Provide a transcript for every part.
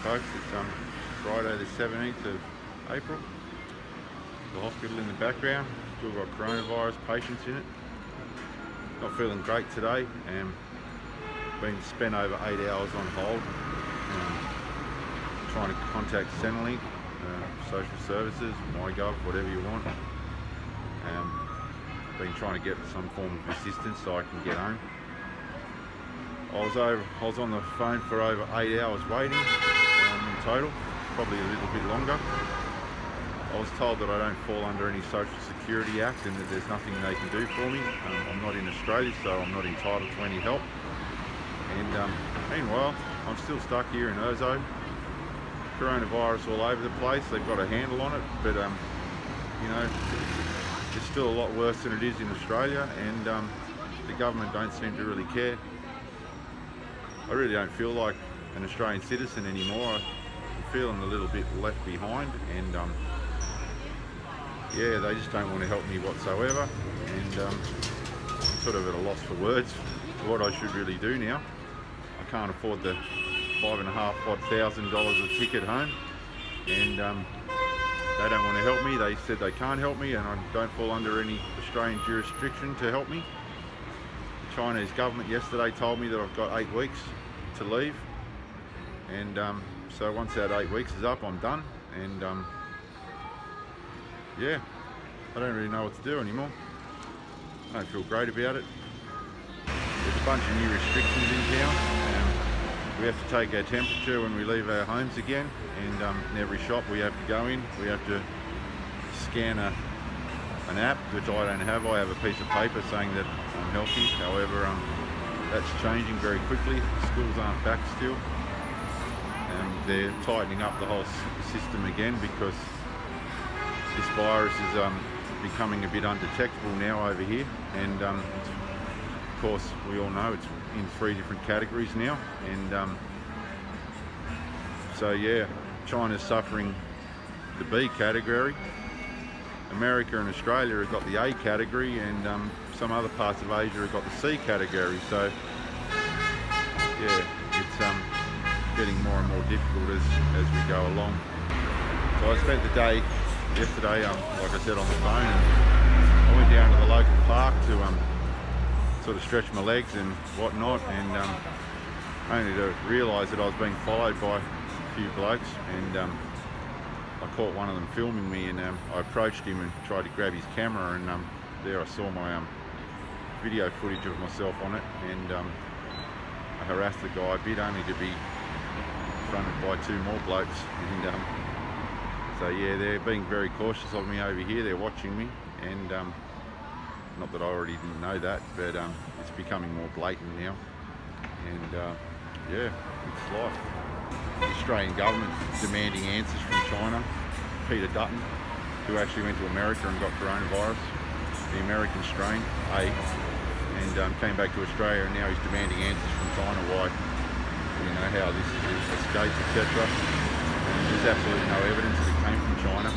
folks. It's Friday the 17th of April. The hospital in the background. Still got coronavirus patients in it. Not feeling great today. Been spent over 8 hours on hold. Trying to contact Centrelink, social services, MyGov, whatever you want. Been trying to get some form of assistance so I can get home. I was on the phone for over 8 hours waiting in total, probably a little bit longer. I was told that I don't fall under any Social Security Act and that there's nothing they can do for me. I'm not in Australia, so I'm not entitled to any help. And meanwhile, I'm still stuck here in Ezhou. Coronavirus all over the place. They've got a handle on it, but you know, it's still a lot worse than it is in Australia, and the government don't seem to really care. I really don't feel like an Australian citizen anymore. I'm feeling a little bit left behind, and yeah, they just don't want to help me whatsoever, and I'm sort of at a loss for words for what I should really do now. I can't afford the $5,500 a ticket home, and they don't want to help me. They said they can't help me, and I don't fall under any Australian jurisdiction to help me. The Chinese government yesterday told me that I've got 8 weeks to leave, and so once that 8 weeks is up, I'm done. And yeah, I don't really know what to do anymore. I don't feel great about it. There's a bunch of new restrictions in town. We have to take our temperature when we leave our homes again, and in every shop we have to go in, we have to scan an app, which I don't have. I have a piece of paper saying that I'm healthy. However, that's changing very quickly. Schools aren't back still, and they're tightening up the whole system again because this virus is becoming a bit undetectable now over here, and of course we all know it's in 3 different categories now, and so yeah, China's suffering the B category. America and Australia have got the A category, and some other parts of Asia have got the C category. So yeah, it's getting more and more difficult as we go along. So I spent the day yesterday, like I said, on the phone, and I went down to the local park to sort of stretch my legs and whatnot, and only to realise that I was being followed by a few blokes, and I caught one of them filming me, and I approached him and tried to grab his camera, and there I saw my video footage of myself on it, and I harassed the guy a bit, only to be confronted by 2 more blokes, and so yeah, they're being very cautious of me over here. They're watching me, and not that I already didn't know that, but it's becoming more blatant now, and yeah, it's life. The Australian government demanding answers from China. Peter Dutton, who actually went to America and got coronavirus, the American strain A, and came back to Australia, and now he's demanding answers from China why, you know, how this escaped, etc. And there's absolutely no evidence that it came from China.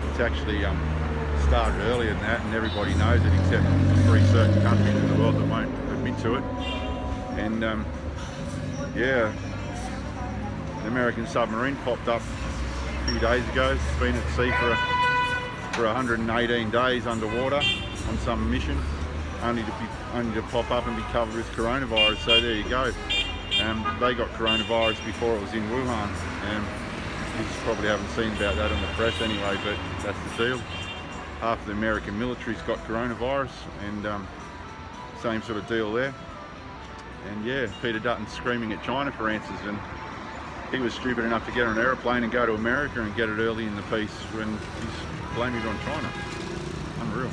It's actually started earlier than that, and everybody knows it except 3 certain countries in the world that won't admit to it. And yeah, an American submarine popped up a few days ago. It's been at sea for 118 days underwater on some mission, only to pop up and be covered with coronavirus. So there you go. They got coronavirus before it was in Wuhan. You probably haven't seen about that in the press anyway, but that's the deal. Half the American military's got coronavirus, and same sort of deal there. And yeah, Peter Dutton's screaming at China for answers, and he was stupid enough to get on an aeroplane and go to America and get it early in the piece when he's blaming it on China. Unreal.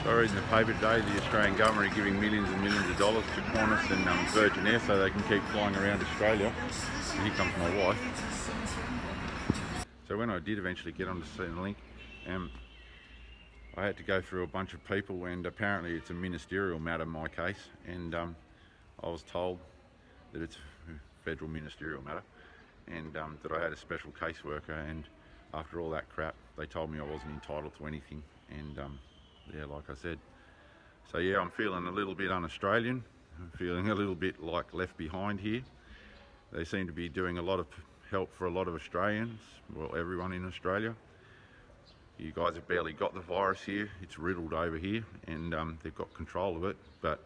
So I read in the paper today, the Australian government are giving millions and millions of dollars to Qantas and Virgin Air so they can keep flying around Australia. And here comes my wife. So when I did eventually get onto Centrelink, I had to go through a bunch of people, and apparently it's a ministerial matter, my case, and I was told that it's a federal ministerial matter, and that I had a special caseworker, and after all that crap they told me I wasn't entitled to anything, and yeah, like I said, so yeah, I'm feeling a little bit un-Australian. I'm feeling a little bit like left behind here, They seem to be doing a lot of help for a lot of Australians, well, everyone in Australia. You guys have barely got the virus here. It's riddled over here, and they've got control of it, but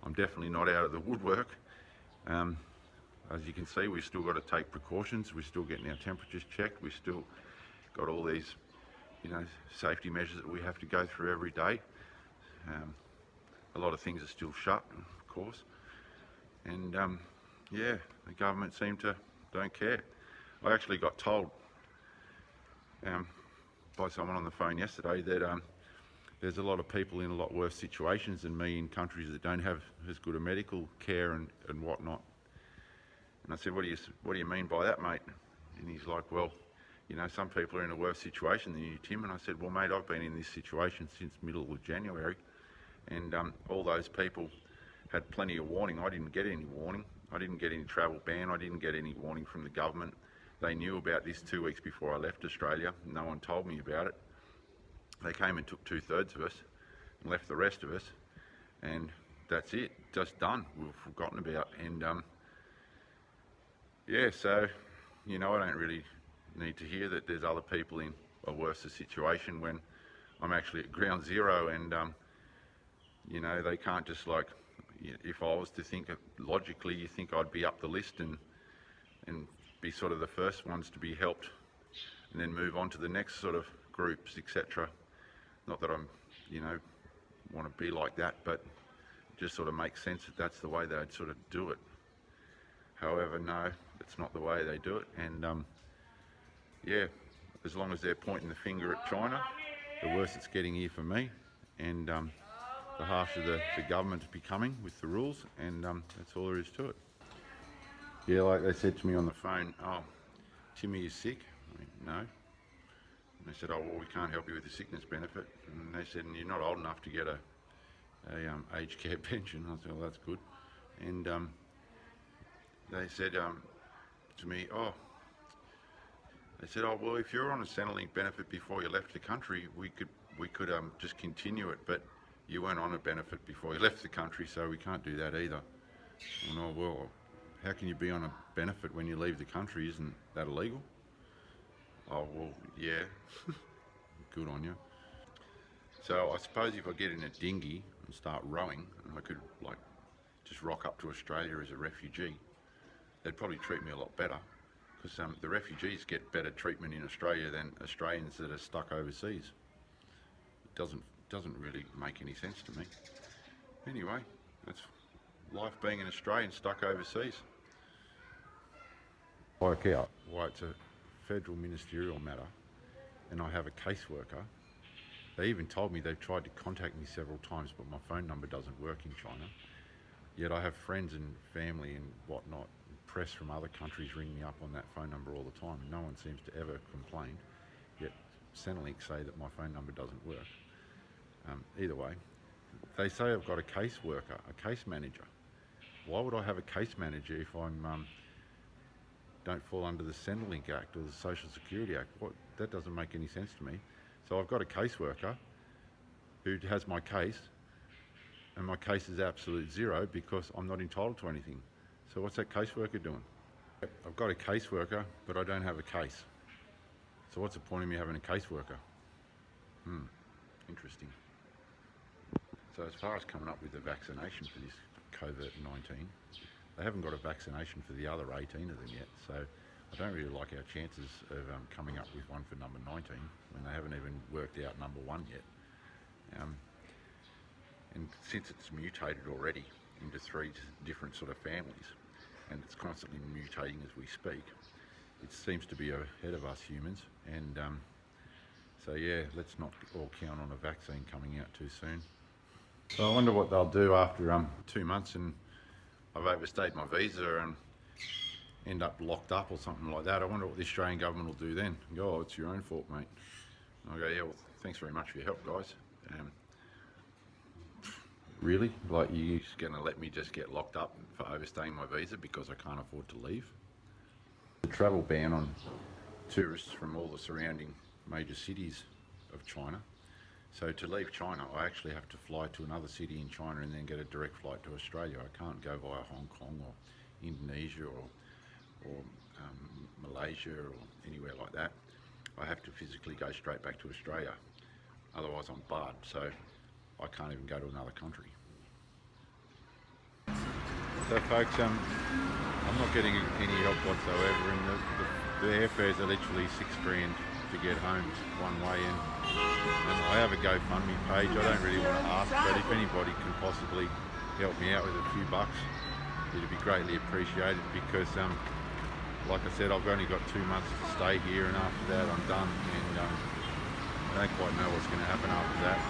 I'm definitely not out of the woodwork. As you can see, we've still got to take precautions. We're still getting our temperatures checked. We've still got all these, safety measures that we have to go through every day. A lot of things are still shut, of course. And yeah, the government seem to don't care. I actually got told by someone on the phone yesterday that there's a lot of people in a lot worse situations than me in countries that don't have as good a medical care and whatnot. And I said, what do you mean by that, mate? And he's like, well, some people are in a worse situation than you, Tim. And I said, well, mate, I've been in this situation since middle of January, and all those people had plenty of warning. I didn't get any warning. I didn't get any travel ban. I didn't get any warning from the government. They knew about this 2 weeks before I left Australia. No one told me about it. They came and took 2/3 of us and left the rest of us, and that's it, just done. We've forgotten about. And yeah, so I don't really need to hear that there's other people in a worse situation when I'm actually at ground zero. And they can't just, like, if I was to think logically, you think I'd be up the list and be sort of the first ones to be helped, and then move on to the next sort of groups, etc. Not that I'm want to be like that, but it just sort of makes sense that that's the way they'd sort of do it. However, no, that's not the way they do it. And yeah, as long as they're pointing the finger at China, the worse it's getting here for me, and the harsher the government's becoming with the rules, and that's all there is to it. Yeah, like they said to me on the phone, oh, Timmy is sick. I went, no. And they said, oh, well, we can't help you with the sickness benefit. And they said, and you're not old enough to get a aged care pension. I said, well, that's good. And they said to me, oh, well, if you're on a Centrelink benefit before you left the country, we could just continue it, but you weren't on a benefit before you left the country, so we can't do that either. And oh, well, how can you be on a benefit when you leave the country? Isn't that illegal? Oh, well, yeah. Good on you. So I suppose if I get in a dinghy and start rowing, and I could, like, just rock up to Australia as a refugee, they'd probably treat me a lot better, because the refugees get better treatment in Australia than Australians that are stuck overseas. It doesn't really make any sense to me. Anyway, that's life being an Australian stuck overseas. Work out why it's a federal ministerial matter and I have a caseworker. They even told me they've tried to contact me several times, but my phone number doesn't work in China. Yet I have friends and family and whatnot, press from other countries ring me up on that phone number all the time. No one seems to ever complain, yet Centrelink say that my phone number doesn't work. Either way, they say I've got a caseworker, a case manager. Why would I have a case manager if I'm don't fall under the Centrelink Act or the Social Security Act? That doesn't make any sense to me. So I've got a caseworker who has my case, and my case is absolute zero because I'm not entitled to anything. So what's that caseworker doing? I've got a caseworker, but I don't have a case. So what's the point of me having a caseworker? Interesting. So as far as coming up with a vaccination for this COVID-19, they haven't got a vaccination for the other 18 of them yet. So I don't really like our chances of coming up with one for number 19 when they haven't even worked out number 1 yet. And since it's mutated already into 3 different sort of families, and it's constantly mutating as we speak, it seems to be ahead of us humans. And so yeah, let's not all count on a vaccine coming out too soon. So I wonder what they'll do after 2 months and I've overstayed my visa and end up locked up or something like that. I wonder what the Australian government will do then. Go, oh, it's your own fault, mate. And I'll go, yeah, well, thanks very much for your help, guys. Really? Like, you're just going to let me just get locked up for overstaying my visa because I can't afford to leave? The travel ban on tourists from all the surrounding major cities of China. So to leave China, I actually have to fly to another city in China and then get a direct flight to Australia. I can't go via Hong Kong or Indonesia or or Malaysia or anywhere like that, I have to physically go straight back to Australia. Otherwise I'm barred, so I can't even go to another country. So folks, I'm not getting any help whatsoever, and the airfares are literally $6 grand to get home one way in. And I have a GoFundMe page. I don't really want to ask, but if anybody can possibly help me out with a few bucks, it'd be greatly appreciated, because like I said, I've only got 2 months to stay here, and after that I'm done, and I don't quite know what's going to happen after that.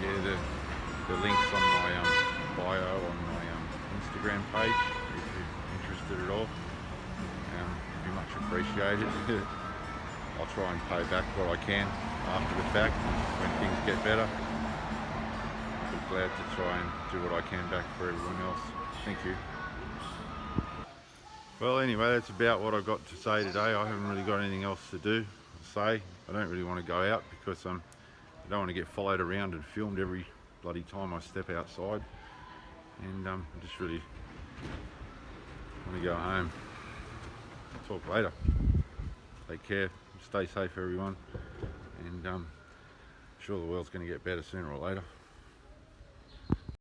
Yeah, the link's on my bio on my Instagram page if you're interested at all. It'd be much appreciated. I'll try and pay back what I can after the fact when things get better. I'm glad to try and do what I can back for everyone else. Thank you. Well, anyway, that's about what I've got to say today. I haven't really got anything else to do or say. I don't really want to go out because I don't want to get followed around and filmed every bloody time I step outside. And I just really want to go home. Talk later. Take care. Stay safe, everyone. And I'm sure the world's going to get better sooner or later.